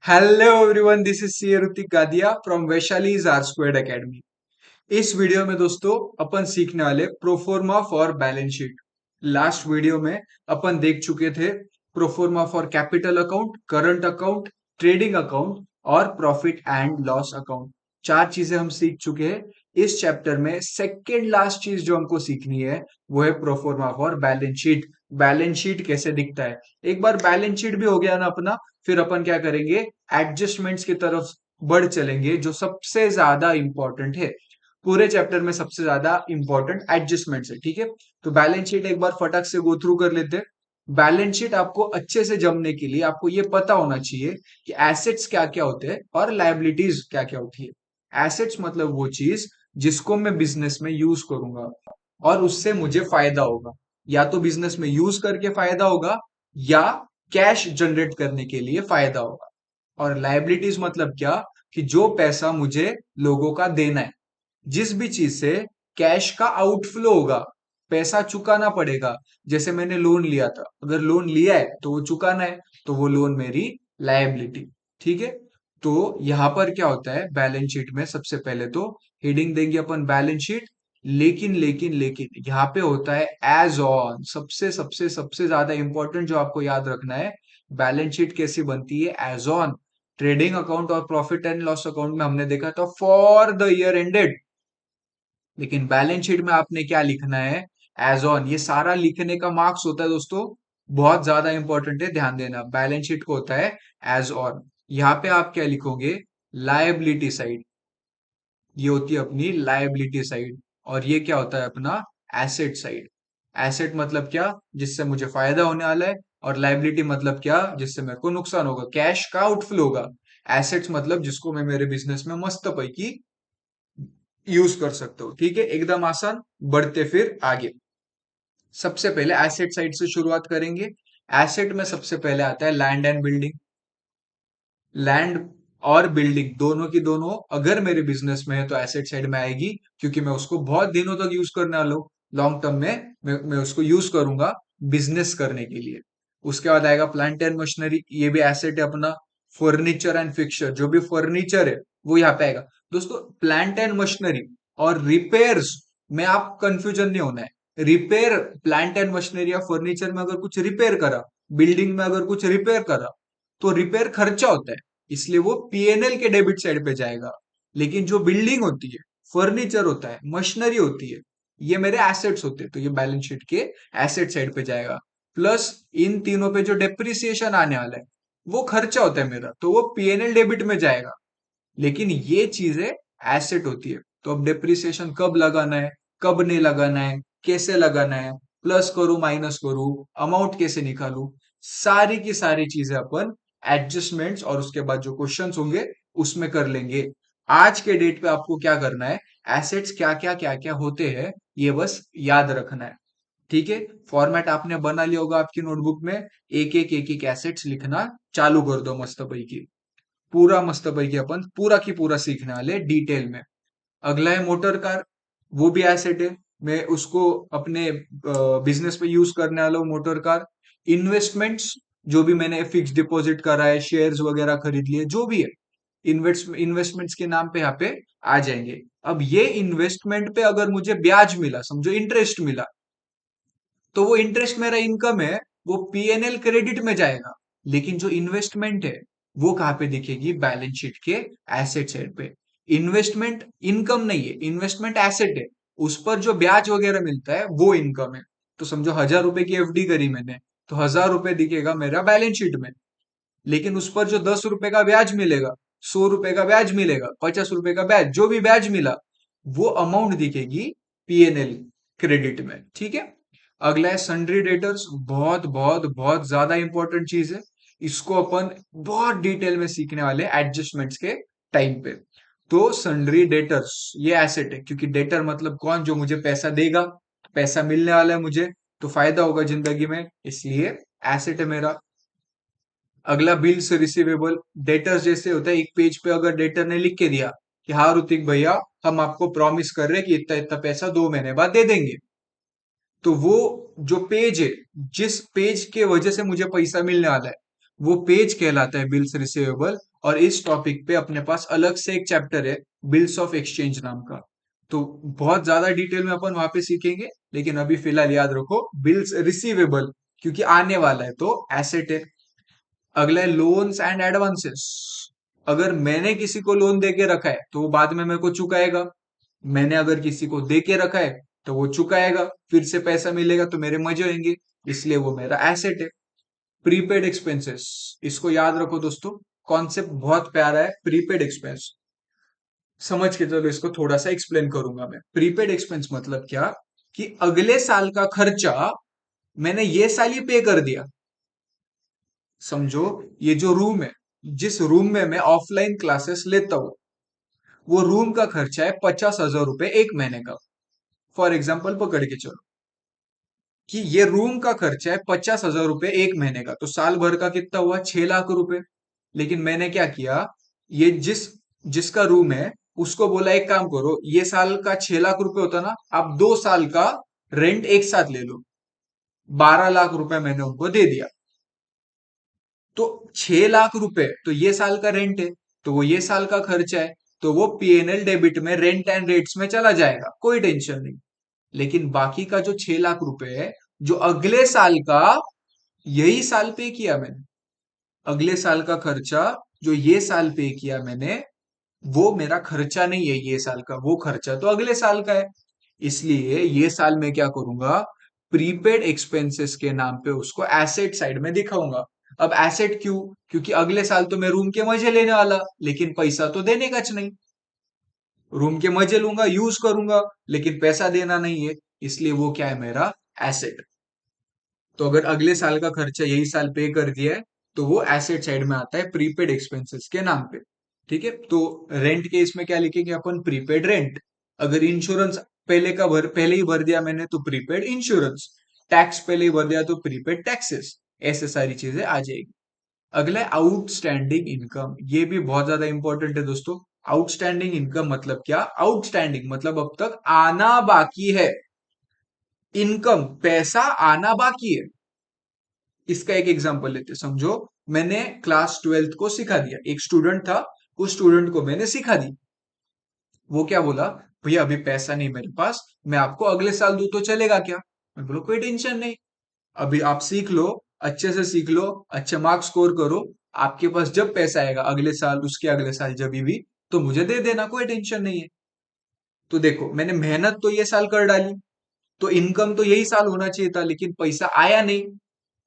Hello everyone, this is C Hrithik Gadia from Vaishali's R squared academy. इस video में दोस्तों अपन सीखने वाले proforma for balance sheet. Last video में अपन देख चुके थे proforma for capital account, current account, trading account और प्रॉफिट एंड लॉस अकाउंट। चार चीजें हम सीख चुके हैं। इस चैप्टर में सेकेंड लास्ट चीज जो हमको सीखनी है वो है proforma for balance sheet. Balance sheet कैसे दिखता है, एक बार बैलेंस शीट भी हो गया ना अपना, फिर अपन क्या करेंगे, एडजस्टमेंट्स की तरफ बढ़ चलेंगे जो सबसे ज्यादा इंपॉर्टेंट है। पूरे चैप्टर में सबसे ज्यादा इंपॉर्टेंट एडजस्टमेंट्स है, ठीक है। तो बैलेंस शीट एक बार फटक से गो थ्रू कर लेते हैं। बैलेंस शीट आपको अच्छे से जमने के लिए आपको ये पता होना चाहिए कि एसेट्स क्या क्या होते हैं और लायबिलिटीज क्या क्या होती है। एसेट्स मतलब वो चीज जिसको मैं बिजनेस में यूज करूंगा और उससे मुझे फायदा होगा, या तो बिजनेस में यूज करके फायदा होगा या कैश जनरेट करने के लिए फायदा होगा। और लायबिलिटीज मतलब क्या, कि जो पैसा मुझे लोगों का देना है, जिस भी चीज से कैश का आउटफ्लो होगा, पैसा चुकाना पड़ेगा। जैसे मैंने लोन लिया था, अगर लोन लिया है तो वो चुकाना है, तो वो लोन मेरी लायबिलिटी, ठीक है। तो यहां पर क्या होता है, बैलेंस शीट में सबसे पहले तो हेडिंग देंगे अपन बैलेंस शीट। लेकिन यहाँ पे होता है एज ऑन, सबसे सबसे सबसे ज्यादा इंपॉर्टेंट जो आपको याद रखना है। बैलेंस शीट कैसी बनती है, एज ऑन। ट्रेडिंग अकाउंट और प्रॉफिट एंड लॉस अकाउंट में हमने देखा था फॉर द ईयर एंडेड, लेकिन बैलेंस शीट में आपने क्या लिखना है, एज ऑन। ये सारा लिखने का मार्क्स होता है दोस्तों, बहुत ज्यादा इंपॉर्टेंट है, ध्यान देना। बैलेंस शीट को होता है एज ऑन। यहाँ पे आप क्या लिखोगे, लायबिलिटी साइड, ये होती है अपनी लायबिलिटी साइड। और ये क्या होता है अपना एसेट साइड। एसेट मतलब क्या, जिससे मुझे फायदा होने वाला है, और लायबिलिटी मतलब क्या, जिससे मेरे को नुकसान होगा, कैश का आउटफ्लो होगा। एसेट्स मतलब जिसको मैं मेरे बिजनेस में मस्त पैकी यूज कर सकते हो, ठीक है, एकदम आसान। बढ़ते फिर आगे, सबसे पहले एसेट साइड से शुरुआत करेंगे। एसेट में सबसे पहले आता है लैंड एंड बिल्डिंग। लैंड और बिल्डिंग दोनों की दोनों अगर मेरे बिजनेस में है तो एसेट साइड में आएगी, क्योंकि मैं उसको बहुत दिनों तक यूज करने वाला हूं। लॉन्ग टर्म में मैं उसको यूज करूंगा बिजनेस करने के लिए। उसके बाद आएगा प्लांट एंड मशीनरी, ये भी एसेट है अपना। फर्नीचर एंड फिक्सचर, जो भी फर्नीचर है वो यहाँ पे आएगा। दोस्तों प्लांट एंड मशीनरी और रिपेयर्स में आप कंफ्यूजन नहीं होना है। रिपेयर, प्लांट एंड मशीनरी या फर्नीचर में अगर कुछ रिपेयर करा, बिल्डिंग में अगर कुछ रिपेयर करा, तो रिपेयर खर्चा होता है, इसलिए वो पीएनएल के डेबिट साइड पे जाएगा। लेकिन जो बिल्डिंग होती है, फर्नीचर होता है, मशीनरी होती है, ये मेरे एसेट्स होते हैं, तो ये बैलेंस शीट के एसेट साइड पे जाएगा। प्लस इन तीनों पे जो डेप्रिसिएशन आने वाला है वो खर्चा होता है मेरा, तो वो पीएनएल डेबिट में जाएगा। लेकिन ये चीजें एसेट होती है, तो अब डेप्रिसिएशन कब लगाना है, कब नहीं लगाना है, कैसे लगाना है, प्लस करूं माइनस करूं, अमाउंट कैसे निकालूं, सारी की सारी चीजें अपन एडजस्टमेंट्स और उसके बाद जो क्वेश्चंस होंगे उसमें कर लेंगे। आज के डेट पे आपको क्या करना है, एसेट्स क्या क्या होते हैं ये बस याद रखना है, ठीक है। फॉर्मेट आपने बना लिया होगा आपकी नोटबुक में, एक एक एसेट्स लिखना चालू कर दो मस्त पैकी। पूरा मस्त पैकी अपन पूरा की पूरा सीखने वाले डिटेल में। अगला है मोटर कार, वो भी एसेट है, मैं उसको अपने बिजनेस पे यूज करने वाला हूँ मोटर कार। इन्वेस्टमेंट्स, जो भी मैंने फिक्स डिपॉजिट करा है, शेयर्स वगैरह खरीद लिए, जो भी है इन्वेस्टमेंट्स के नाम पे यहाँ पे आ जाएंगे। अब ये इन्वेस्टमेंट पे अगर मुझे ब्याज मिला, समझो इंटरेस्ट मिला, तो वो इंटरेस्ट मेरा इनकम है, वो पीएनएल क्रेडिट में जाएगा। लेकिन जो इन्वेस्टमेंट है वो कहाँ पे दिखेगी, बैलेंस शीट के एसेट साइड पे। इन्वेस्टमेंट इनकम नहीं है, इन्वेस्टमेंट एसेट है, उस पर जो ब्याज वगैरह मिलता है वो इनकम है। तो समझो 1,000 रुपए की एफडी करी मैंने, तो 1,000 रुपए दिखेगा मेरा बैलेंस शीट में। लेकिन उस पर जो 10 रुपए का ब्याज मिलेगा, 100 रुपए का ब्याज मिलेगा, 50 रुपए का ब्याज, जो भी ब्याज मिला, वो अमाउंट दिखेगी पीएनएल क्रेडिट में, ठीक है। अगला है सन्ड्री डेटर्स, बहुत बहुत बहुत ज्यादा इंपॉर्टेंट चीज है। इसको अपन बहुत डिटेल में सीखने वाले एडजस्टमेंट्स के टाइम पे। तो सन्ड्री डेटर्स ये एसेट है, क्योंकि डेटर मतलब कौन, जो मुझे पैसा देगा, पैसा मिलने वाला है मुझे, तो फायदा होगा जिंदगी में, इसलिए एसेट है मेरा। अगला बिल्स रिसीवेबल, डेटर्स जैसे होता है, एक पेज पे अगर डेटर ने लिख के दिया कि हाँ ऋतिक भैया, हम आपको प्रॉमिस कर रहे हैं कि इतना इतना पैसा 2 महीने बाद दे देंगे, तो वो जो पेज है, जिस पेज के वजह से मुझे पैसा मिलने वाला है, वो पेज कहलाता है बिल्स रिसीवेबल। और इस टॉपिक पे अपने पास अलग से एक चैप्टर है, बिल्स ऑफ एक्सचेंज नाम का। तो बहुत ज्यादा डिटेल में अपन वहां पे सीखेंगे, लेकिन अभी फिलहाल याद रखो बिल्स रिसीवेबल, क्योंकि आने वाला है तो एसेट है। अगला है लोन्स एंड एडवांसेस। अगर मैंने किसी को लोन दे के रखा है तो वो बाद में मेरे को चुकाएगा। मैंने अगर किसी को दे के रखा है तो वो चुकाएगा, फिर से पैसा मिलेगा तो मेरे मजे होंगे, इसलिए वो मेरा एसेट है। प्रीपेड एक्सपेंसेस, इसको याद रखो दोस्तों, कॉन्सेप्ट बहुत प्यारा है प्रीपेड एक्सपेंस। समझ के चलो, इसको थोड़ा सा एक्सप्लेन करूंगा मैं। प्रीपेड एक्सपेंस मतलब क्या, कि अगले साल का खर्चा मैंने ये साल ही पे कर दिया। समझो, ये जो रूम है, जिस रूम में मैं ऑफलाइन क्लासेस लेता हूं, वो रूम का खर्चा है 50,000 रुपए एक महीने का। फॉर एग्जाम्पल पकड़ के चलो कि ये रूम का खर्चा है 50,000 रुपए एक महीने का, तो साल भर का कितना हुआ, 6 लाख रुपए। लेकिन मैंने क्या किया, ये जिसका रूम है उसको बोला एक काम करो, ये साल का 6 लाख रुपए होता ना, आप 2 साल का रेंट एक साथ ले लो। 12 लाख रुपए मैंने उनको दे दिया। तो 6 लाख रुपए तो ये साल का रेंट है, तो वो ये साल का खर्चा है, तो वो पीएनएल डेबिट में रेंट एंड रेट्स में चला जाएगा, कोई टेंशन नहीं। लेकिन बाकी का जो 6 लाख रुपए है, जो अगले साल का, यही साल पे किया मैंने, अगले साल का खर्चा जो ये साल पे किया मैंने, वो मेरा खर्चा नहीं है ये साल का, वो खर्चा तो अगले साल का है। इसलिए ये साल मैं क्या करूंगा, प्रीपेड एक्सपेंसेस के नाम पे उसको एसेट साइड में दिखाऊंगा। अब एसेट क्यों, क्योंकि अगले साल तो मैं रूम के मजे लेने वाला, लेकिन पैसा तो देने का नहीं। रूम के मजे लूंगा, यूज करूंगा, लेकिन पैसा देना नहीं है, इसलिए वो क्या है, मेरा एसेट। तो अगर अगले साल का खर्चा यही साल पे कर दिया है, तो वो एसेट साइड में आता है प्रीपेड एक्सपेंसेस के नाम पे। ठीक है, तो रेंट के इसमें क्या लिखेंगे अपन, प्रीपेड रेंट। अगर इंश्योरेंस पहले ही भर दिया मैंने तो प्रीपेड इंश्योरेंस। टैक्स पहले ही भर दिया तो प्रीपेड टैक्सेस। ऐसे सारी चीजें आ जाएगी। अगला है आउटस्टैंडिंग इनकम, ये भी बहुत ज्यादा इंपॉर्टेंट है दोस्तों। आउटस्टैंडिंग इनकम मतलब क्या, आउटस्टैंडिंग मतलब अब तक आना बाकी है, इनकम पैसा आना बाकी है। इसका एक एग्जांपल लेते हैं। समझो, मैंने क्लास 12th को सिखा दिया, एक स्टूडेंट था, उस स्टूडेंट को मैंने सिखा दी। वो क्या बोला, भैया अभी पैसा नहीं मेरे पास, मैं आपको अगले साल दूं तो चलेगा क्या। मैं बोला कोई टेंशन नहीं, अभी आप सीख लो, अच्छे से सीख लो, अच्छे मार्क्स स्कोर करो, आपके पास जब पैसा आएगा अगले साल, उसके अगले साल जब भी, तो मुझे दे देना, कोई टेंशन नहीं है। तो देखो, मैंने मेहनत तो ये साल कर डाली, तो इनकम तो यही साल होना चाहिए था, लेकिन पैसा आया नहीं।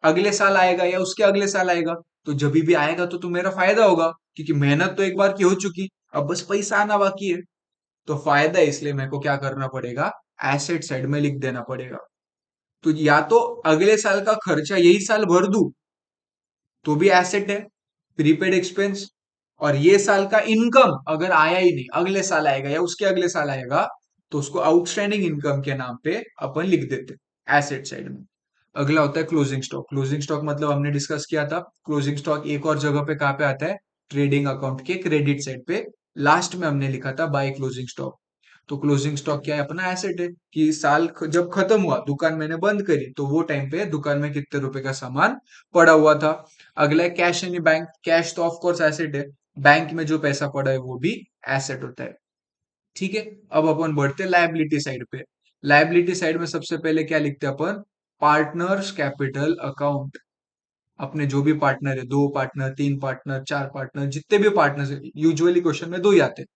अगले साल आएगा या उसके अगले साल आएगा, तो जब भी आएगा तो मेरा फायदा होगा, क्योंकि मेहनत तो एक बार की हो चुकी, अब बस पैसा आना बाकी है। तो फायदा है, इसलिए मेरे को क्या करना पड़ेगा, एसेट साइड में लिख देना पड़ेगा। तो या तो अगले साल का खर्चा यही साल भर दूं, तो भी एसेट है, प्रीपेड एक्सपेंस। और ये साल का इनकम अगर आया ही नहीं, अगले साल आएगा या उसके अगले साल आएगा, तो उसको आउटस्टैंडिंग इनकम के नाम पे अपन लिख देते एसेट साइड में। अगला होता है क्लोजिंग स्टॉक। क्लोजिंग स्टॉक मतलब हमने डिस्कस किया था, क्लोजिंग स्टॉक एक और जगह पे कहाँ पे आता है, ट्रेडिंग अकाउंट के क्रेडिट साइड पे, लास्ट में हमने लिखा था बाय क्लोजिंग स्टॉक। तो क्लोजिंग स्टॉक क्या है, अपना एसेट है, कि साल जब खत्म हुआ, दुकान मैंने बंद करी, तो वो टाइम पे दुकान में कितने रुपए का सामान पड़ा हुआ था। अगला है कैश इन बैंक। कैश तो ऑफ कोर्स एसेट है, बैंक में जो पैसा पड़ा है वो भी एसेट होता है। ठीक है, अब अपन बढ़ते हैं लायबिलिटी साइड पे। लायबिलिटी साइड में सबसे पहले क्या लिखते हैं अपन, पार्टनर्स कैपिटल अकाउंट। अपने जो भी पार्टनर है, 2 पार्टनर, 3 पार्टनर, 4 पार्टनर, जितने भी पार्टनर है, यूजुअली क्वेश्चन में 2 ही आते हैं,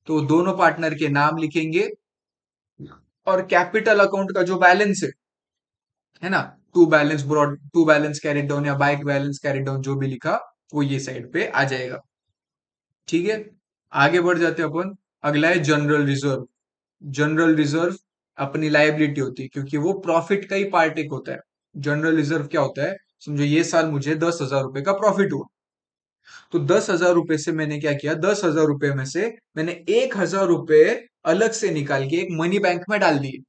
तो दोनों पार्टनर के नाम लिखेंगे। और कैपिटल अकाउंट का जो बैलेंस है ना, टू बैलेंस कैरी डाउन या बाइक बैलेंस कैरी डाउन, जो भी लिखा वो ये साइड पे आ जाएगा। ठीक है, आगे बढ़ जाते हैं अपन। अगला है जनरल रिजर्व। जनरल रिजर्व अपनी लायबिलिटी होती है, क्योंकि वो प्रॉफिट का ही पार्ट एक होता है। जनरल रिजर्व क्या होता है, समझो ये साल मुझे 10,000 रुपए का प्रॉफिट हुआ, तो 10,000 रुपए से मैंने क्या किया, 10,000 रुपए में से मैंने 1,000 रुपए अलग से निकाल के एक मनी बैंक में डाल दिए,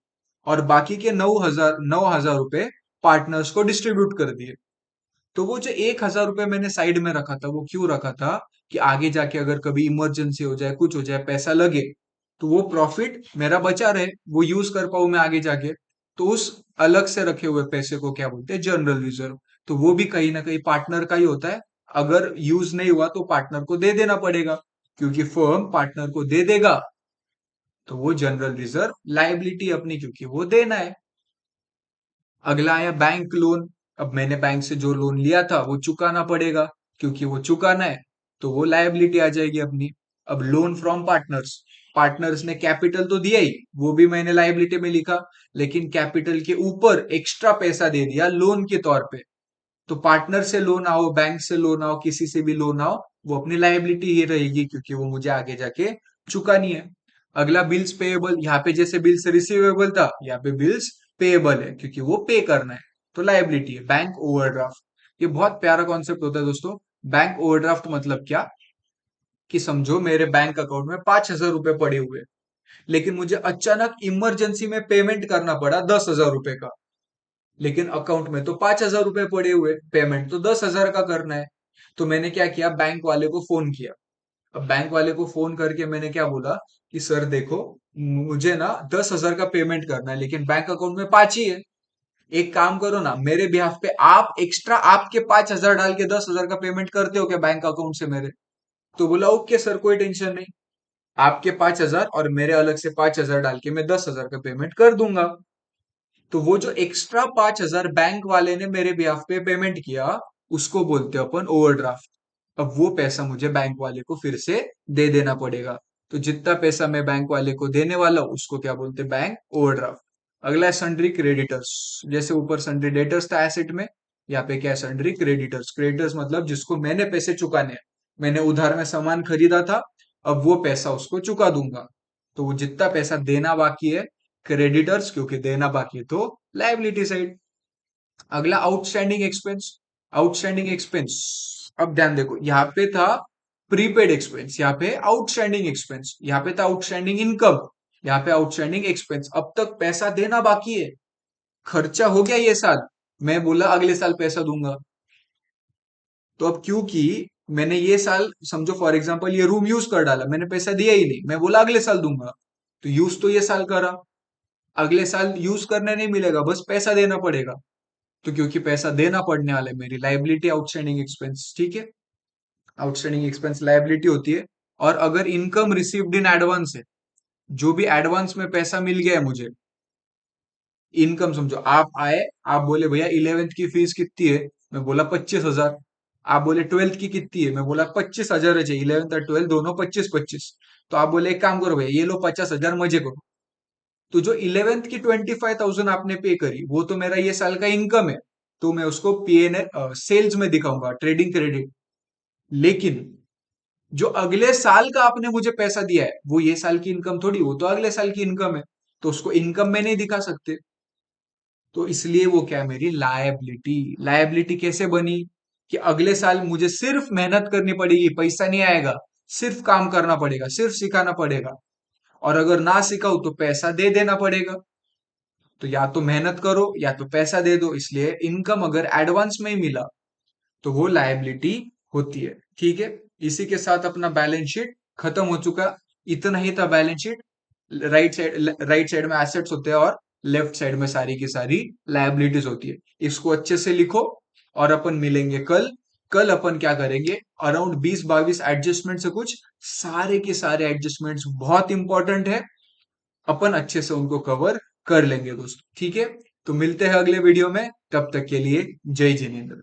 और बाकी के 9,000 रुपए पार्टनर्स को डिस्ट्रीब्यूट कर दिए। तो वो जो 1,000 रुपए मैंने साइड में रखा था, वो क्यों रखा था, कि आगे जाके अगर कभी इमरजेंसी हो जाए, कुछ हो जाए, पैसा लगे, तो वो प्रॉफिट मेरा बचा रहे, वो यूज कर पाऊं मैं आगे जाके। तो उस अलग से रखे हुए पैसे को क्या बोलते हैं, जनरल रिजर्व। तो वो भी कहीं ना कहीं पार्टनर का ही होता है, अगर यूज नहीं हुआ तो पार्टनर को दे देना पड़ेगा, क्योंकि फर्म पार्टनर को दे देगा तो वो जनरल रिजर्व लायबिलिटी अपनी, क्योंकि वो देना है। अगला आया बैंक लोन। अब मैंने बैंक से जो लोन लिया था वो चुकाना पड़ेगा, क्योंकि वो चुकाना है तो वो लायबिलिटी आ जाएगी अपनी। अब लोन फ्रॉम पार्टनर्स, पार्टनर्स ने कैपिटल तो दिया ही, वो भी मैंने लायबिलिटी में लिखा, लेकिन कैपिटल के ऊपर एक्स्ट्रा पैसा दे दिया लोन के तौर पे। तो पार्टनर से लोन आओ, बैंक से लोन आओ, किसी से भी लोन आओ, वो अपनी लायबिलिटी ही रहेगी, क्योंकि वो मुझे आगे जाके चुकानी है। अगला बिल्स पेएबल, यहाँ पे जैसे बिल्स रिसीवेबल था, यहाँ पे बिल्स पेएबल है, क्योंकि वो पे करना है, तो लायबिलिटी है। बैंक ओवरड्राफ्ट, ये बहुत प्यारा कॉन्सेप्ट होता है दोस्तों। बैंक ओवरड्राफ्ट मतलब क्या, कि समझो मेरे बैंक अकाउंट में 5,000 रुपए पड़े हुए हैं, लेकिन मुझे अचानक इमरजेंसी में पेमेंट करना पड़ा 10,000 रुपए का, लेकिन अकाउंट में तो 5,000 रुपए पड़े हुए, पेमेंट तो 10,000 का करना है। तो मैंने क्या किया, बैंक वाले को फोन किया। अब बैंक वाले को फोन करके मैंने क्या बोला कि सर देखो, मुझे ना 10,000 का पेमेंट करना है, लेकिन बैंक अकाउंट में 5 ही है। एक काम करो ना, मेरे बिहाफ पे आप एक्स्ट्रा आपके 5,000 डाल के 10,000 का पेमेंट करते हो क्या बैंक अकाउंट से मेरे? तो बोला ओके सर, कोई टेंशन नहीं, आपके 5,000 और मेरे अलग से 5,000 डाल के मैं 10,000 का पेमेंट कर दूंगा। तो वो जो एक्स्ट्रा 5,000 बैंक वाले ने मेरे बिहाफ पे पेमेंट किया, उसको बोलते हैं अपन ओवरड्राफ्ट। अब वो पैसा मुझे बैंक वाले को फिर से दे देना पड़ेगा। तो जितना पैसा मैं बैंक वाले को देने वाला हूं उसको क्या बोलते हैं, बैंक ओवरड्राफ्ट। अगला है सन्ड्री क्रेडिटर्स। जैसे ऊपर सन्ड्री डेटर्स था एसेट में, यहाँ पे क्या है सन्ड्री क्रेडिटर्स। क्रेडिटर्स मतलब जिसको मैंने पैसे चुकाने हैं, मैंने उधार में सामान खरीदा था, अब वो पैसा उसको चुका दूंगा। तो वो जितना पैसा देना बाकी है क्रेडिटर्स, क्योंकि देना बाकी है तो लायबिलिटी साइड। अगला आउटस्टैंडिंग एक्सपेंस। आउटस्टैंडिंग एक्सपेंस, अब ध्यान देखो, यहाँ पे था प्रीपेड एक्सपेंस, यहाँ पे आउटस्टैंडिंग एक्सपेंस, यहाँ पे था आउटस्टैंडिंग इनकम, यहाँ पे आउटस्टैंडिंग एक्सपेंस। अब तक पैसा देना बाकी है, खर्चा हो गया ये साल, मैं बोला अगले साल पैसा दूंगा। तो अब क्योंकि मैंने ये साल समझो फॉर एग्जांपल ये रूम यूज कर डाला, मैंने पैसा दिया ही नहीं, मैं बोला अगले साल दूंगा, तो यूज तो ये साल करा, अगले साल यूज करने नहीं मिलेगा, बस पैसा देना पड़ेगा। तो क्योंकि पैसा देना पड़ने वाला है, मेरी लाइबिलिटी आउटस्टैंडिंग एक्सपेंस, ठीक है। आउटस्टैंडिंग एक्सपेंस लाइबिलिटी होती है। और अगर इनकम रिसीव्ड इन एडवांस है, जो भी एडवांस में पैसा मिल गया है मुझे, इनकम समझो आप आए, आप बोले भैया 11th की फीस कितनी है, मैं बोला 25,000। आप बोले 12th की कितनी है, मैं बोला 25,000 है, 11th और 12th दोनों 25-25। तो आप बोले एक काम करो भैया ये लो 50,000 मजे करो। तो जो 11th की 25,000 आपने पे करी, वो तो मेरा ये साल का इनकम है, तो मैं उसको पीएनएल सेल्स में दिखाऊंगा, ट्रेडिंग क्रेडिट। लेकिन जो अगले साल का आपने मुझे पैसा दिया है, वो ये साल की इनकम थोड़ी, वो तो अगले साल की इनकम है, तो उसको इनकम में नहीं दिखा सकते। तो इसलिए वो क्या है, मेरी लायबिलिटी। लायबिलिटी कैसे बनी, कि अगले साल मुझे सिर्फ मेहनत करनी पड़ेगी, पैसा नहीं आएगा, सिर्फ काम करना पड़ेगा, सिर्फ सिखाना पड़ेगा, और अगर ना सिखाऊ तो पैसा दे देना पड़ेगा। तो या तो मेहनत करो या तो पैसा दे दो, इसलिए इनकम अगर एडवांस में ही मिला तो वो लायबिलिटी होती है, ठीक है। इसी के साथ अपना बैलेंस शीट खत्म हो चुका। इतना ही था बैलेंस शीट। राइट साइड में एसेट्स होते हैं और लेफ्ट साइड में सारी की सारी लायबिलिटीज होती है। इसको अच्छे से लिखो और अपन मिलेंगे कल। कल अपन क्या करेंगे, अराउंड 20-22 एडजस्टमेंट से कुछ, सारे के सारे एडजस्टमेंट्स बहुत इंपॉर्टेंट है, अपन अच्छे से उनको कवर कर लेंगे दोस्तों, ठीक है। तो मिलते हैं अगले वीडियो में, तब तक के लिए जय जिनेंद्र।